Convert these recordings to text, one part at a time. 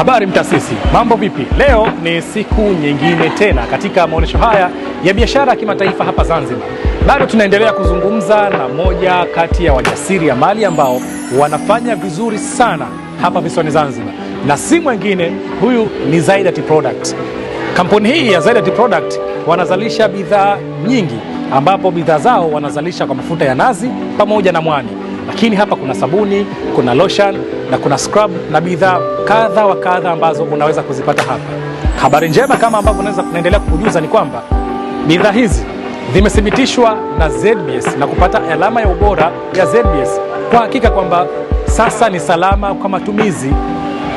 Habari mtaasisi, mambo vipi? Leo ni siku nyingine tena katika maonyesho haya ya biashara ya kimataifa hapa Zanzibar. Bado tunaendelea kuzungumza na moja kati ya wajasiriamali ambao wanafanya vizuri sana hapa visiwani Zanzibar, na si mwingine, huyu ni Zaidat Product. Kampuni hii ya Zaidat Product wanazalisha bidhaa nyingi, ambapo bidhaa zao wanazalisha kwa mafuta ya nazi pamoja na mwani. Lakini hapa kuna sabuni, kuna lotion na kuna scrub na bidhaa kadha wa kadha ambazo unaweza kuzipata hapa. Habari njema kama ambavyo naendelea kukujuza ni kwamba bidhaa hizi zimethibitishwa na ZBS na kupata alama ya ubora ya ZBS, kwa hakika kwamba sasa ni salama kwa matumizi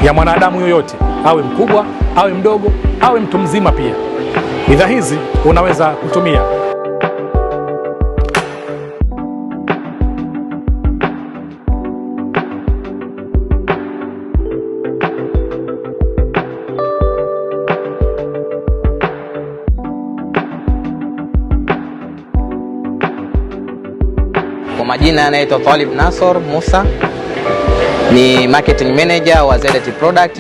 ya mwanadamu yoyote, awe mkubwa, awe mdogo, awe mtu mzima pia. Bidhaa hizi unaweza kutumia. Kwa majina anaitwa Talib Nasor Musa, ni marketing manager wa Zaidat Product,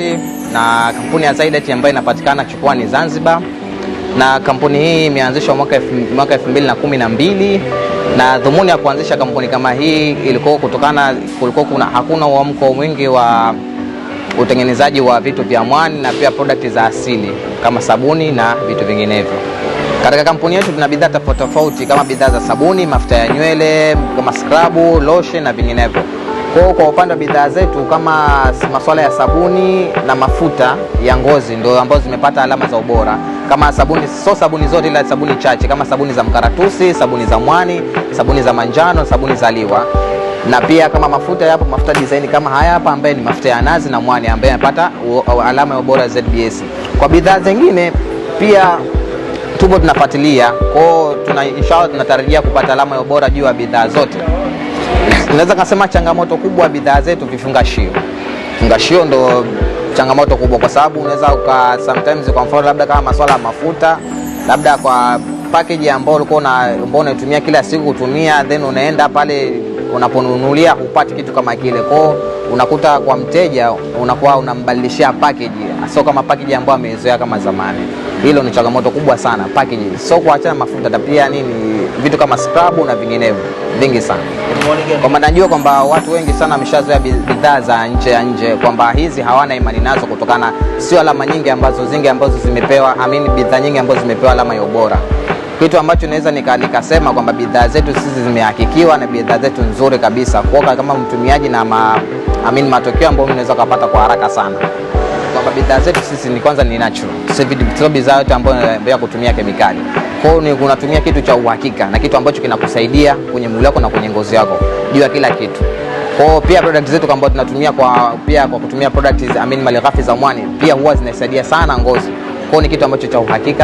na kampuni ya Zaidat ambayo inapatikana Chukwani Zanzibar. Na kampuni hii imeanzishwa mwaka 2012, na dhumuni ya kuanzisha kampuni kama hii ilikuwa kutokana hakuna uamko mwingi wa utengenezaji wa vitu vya mwani na pia product za asili kama sabuni na vitu vinginevyo. Katika kampuni yetu tuna bidhaa tofauti tofauti kama bidhaa za sabuni, mafuta ya nywele, kama scrub, lotion na vinginevyo. Kwa upande wa bidhaa zetu kama masuala ya sabuni na mafuta ya ngozi ndio ambazo zimepata alama za ubora. Kama sabuni, sio sabuni zote ila sabuni chache, kama sabuni za mkaratusi, sabuni za mwani, sabuni za manjano, sabuni za liwa. Na pia kama mafuta yapo, mafuta design kama haya hapa ambaye ni mafuta ya nazi na mwani ambaye yanapata alama ya ubora ZBS. Kwa bidhaa zingine pia tupo tunafuatilia, kwa inshallah tunatarajia kupata alama ya ubora juu ya bidhaa zote. Tunaweza kusema changamoto kubwa bidhaa zetu vifungashio. Fungashio ndo changamoto kubwa, kwa sababu unaweza sometimes, kwa mfano labda kama masuala ya mafuta, labda kwa package ambayo ulikuwa unatumia kila siku kutumia, then unaenda pale unaponunulia hupati kitu kama kile. Kwa unakuta kwa mteja unakuwa unambadilishia package, sio kama package ambayo amezoea kama zamani. Hilo ni changamoto kubwa sana package. Sio kuachana mafuta, pia vitu kama scrub na vinginevyo vingi sana. Kwa maana najua kwamba watu wengi sana wameshazoea bidhaa za nje kwamba hizi hawana imani nazo kutokana sio alama nyingi ambazo zimepewa, bidhaa nyingi ambazo zimepewa alama ya ubora. Kitu ambacho naweza nikasema kwamba bidhaa zetu sisi zimehakikiwa na bidhaa zetu nzuri kabisa kwa kama mtumiaji, na matokeo ambayo unaweza kupata kwa haraka sana. Kwamba bidhaa zetu sisi ni kwanza ni natural. Sio bidhaa yote ambayo ya kutumia kemikali. Kwa hiyo unatumia kitu cha uhakika na kitu ambacho kinakusaidia kwenye mwili wako na kwenye ngozi yako juu ya kila kitu. Kwa hiyo pia products zetu ambazo tunatumia kwa kutumia products malighafi za mwani pia huwa zinasaidia sana ngozi. Kwa hiyo ni kitu ambacho cha uhakika